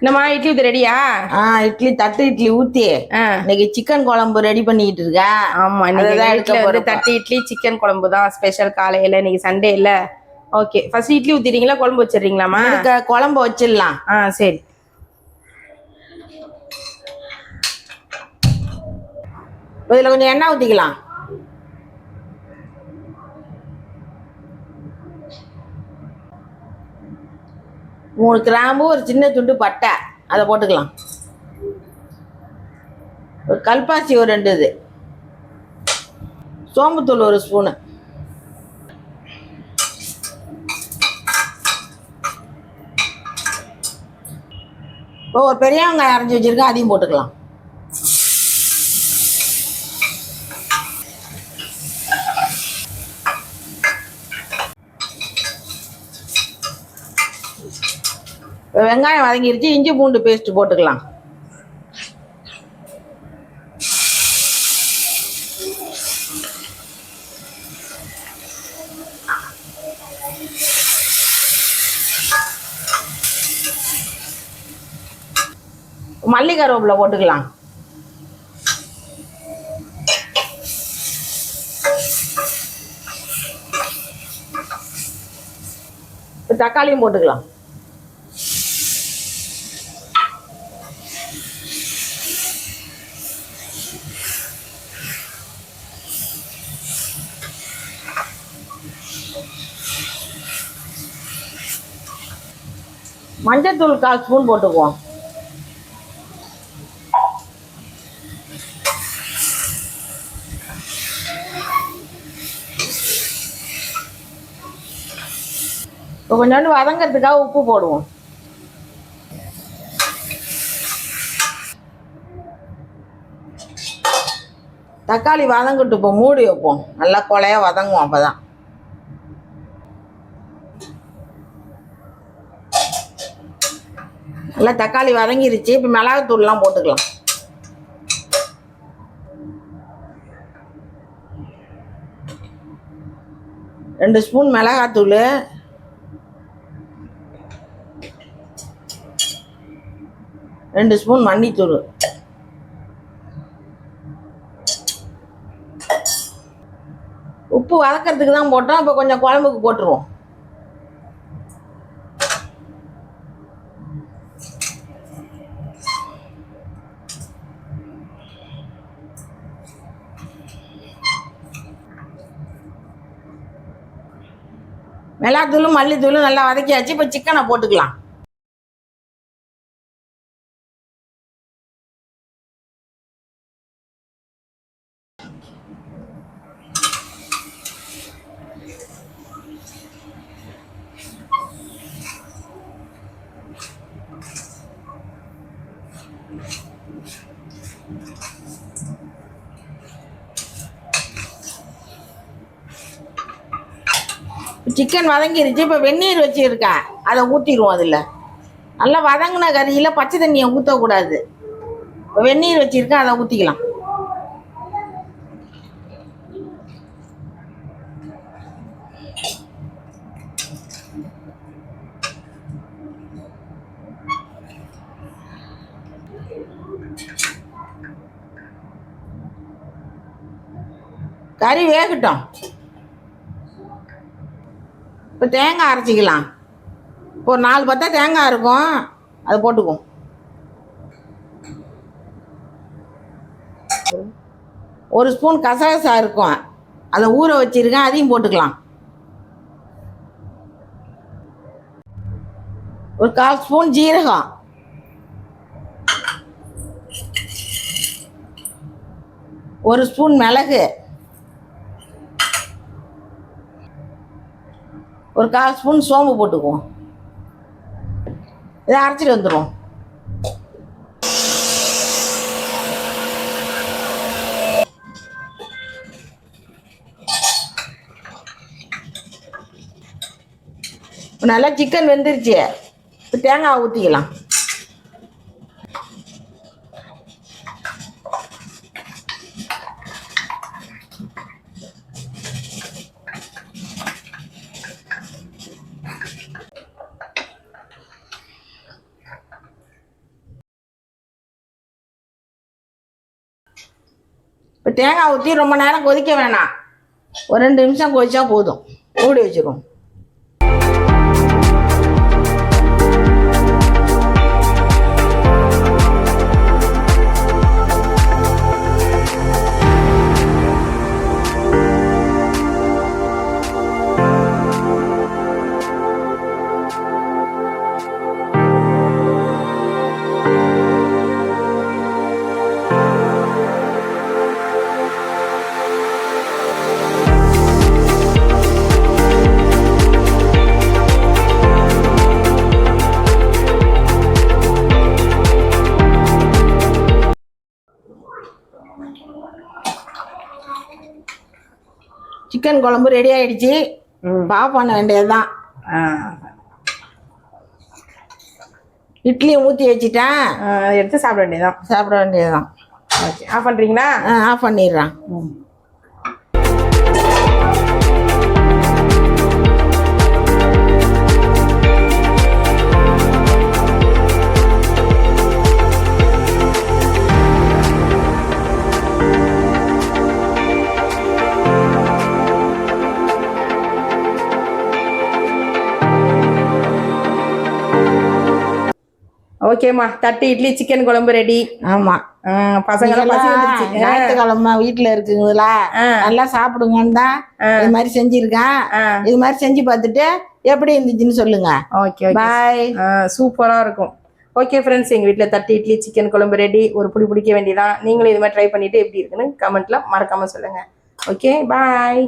என்னம்மா இட்லி ஊத்தி ரெடியா? இட்லி தட்டு இட்லி ஊத்தி இன்னைக்கு சிக்கன் குழம்பு ரெடி பண்ணிட்டு இருக்கேன். ஆமா, இன்னைக்கு வீட்ல வந்து தட்டு இட்லி சிக்கன் குழம்பு தான் ஸ்பெஷல். காலையில இன்னைக்கு சண்டே இல்ல. ஓகே, ஃபர்ஸ்ட் இட்லி ஊத்திட்டீங்களா, குழம்பு வச்சிடுறீங்களாமா? குழம்பு வச்சிடலாம். சரி. இதுல கொஞ்சம் எண்ணெய் ஊத்திக்கலாம். மூணு கிராம்பு, ஒரு சின்ன துண்டு பட்டை, அதை போட்டுக்கலாம். ஒரு கல்பாசி ஒரு 2 இது, சோம்புத்தூள் ஒரு ஸ்பூனு, இப்போ ஒரு பெரிய வெங்காயம் அரைஞ்சி வச்சிருக்கேன், அதையும் போட்டுக்கலாம். வெங்காயம் வதங்கிருச்சு, இஞ்சி பூண்டு பேஸ்ட் போட்டுக்கலாம். மல்லி கருவேப்பிலை போட்டுக்கலாம். தக்காளியும் போட்டுக்கலாம். மஞ்சத்தூள் 1/4 ஸ்பூன் போட்டுக்குவோம். இப்போ கொஞ்சோண்டு வதங்கிறதுக்காக உப்பு போடுவோம். தக்காளி வதங்கிட்டு இப்போ மூடி வைப்போம். நல்லா கொலையா வதங்குவோம். அப்போதான் நல்லா தக்காளி வதங்கிருச்சு. இப்போ மிளகாத்தூள்லாம் போட்டுக்கலாம். ரெண்டு ஸ்பூன் மிளகாத்தூள், 2 ஸ்பூன் மல்லித்தூள், உப்பு வதக்கிறதுக்கு தான் போட்டோம். இப்போ கொஞ்சம் குழம்புக்கு போட்டுருவோம். மிளகாத்தூளும் மல்லித்தூளும் நல்லா வதக்கியாச்சு. இப்போ சிக்கனை போட்டுக்கலாம். சிக்கன் வதங்கிருச்சு. இப்போ வெந்நீர் வச்சுருக்கேன், அதை ஊற்றிடுவோம். அதில் நல்லா வதங்கின கறியில் பச்சை தண்ணியை ஊற்றக்கூடாது. இப்போ வெந்நீர் வச்சுருக்கேன், அதை ஊற்றிக்கலாம். கறி வேகட்டும். இப்போ தேங்காய் அரைச்சிக்கலாம். இப்போ ஒரு 4 பத்தா தேங்காய் இருக்கும், அதை போட்டுக்குவோம். ஒரு ஸ்பூன் கசகசா இருக்கும், அதை ஊற வச்சிருக்கேன், அதையும் போட்டுக்கலாம். ஒரு 1/4 ஸ்பூன் ஜீரகம், ஒரு ஸ்பூன் மிளகு, ஒரு 1/4 ஸ்பூன் சோம்பு போட்டுக்குவோம். இதை அரைச்சிட்டு வந்துடுவோம். நல்லா சிக்கன் வெந்துருச்சு. இப்போ தேங்காய் ஊற்றிக்கலாம். இப்போ தேங்காய் ஊற்றி ரொம்ப நேரம் கொதிக்க வேணாம், ஒரு 2 நிமிஷம் கொதிச்சா போதும். மூடி வச்சிருவோம். சிக்கன் குழம்பு ரெடி ஆயிடுச்சு. ஆஃப் பண்ண வேண்டியதுதான். இட்லியை ஊற்றி வச்சுட்டேன், எடுத்து சாப்பிட வேண்டியதுதான். சாப்பிட வேண்டியதுதான். ஓகே, ஆஃப் பண்ணுறீங்களா? ஆஃப் பண்ணிடுறேன். ஓகேம்மா, தட்டு இட்லி சிக்கன் குழம்பு ரெடி. ஆமாம், பசங்களாம் பசி வந்துருச்சு. ஞாயிற்றுக்கிழமை வீட்டில் இருக்குங்களா, நல்லா சாப்பிடுங்கன்னு தான் இது மாதிரி செஞ்சுருக்கேன். இது மாதிரி செஞ்சு பார்த்துட்டு எப்படி இருந்துச்சுன்னு சொல்லுங்க. ஓகே, பாய். சூப்பராக இருக்கும். ஓகே ஃப்ரெண்ட்ஸ், எங்கள் வீட்டில் தட்டு இட்லி சிக்கன் குழம்பு ரெடி. ஒரு பிடிக்க வேண்டியதான். நீங்களும் இது மாதிரி ட்ரை பண்ணிவிட்டு எப்படி இருக்குன்னு கமெண்ட்டில் மறக்காமல் சொல்லுங்கள். ஓகே, பாய்.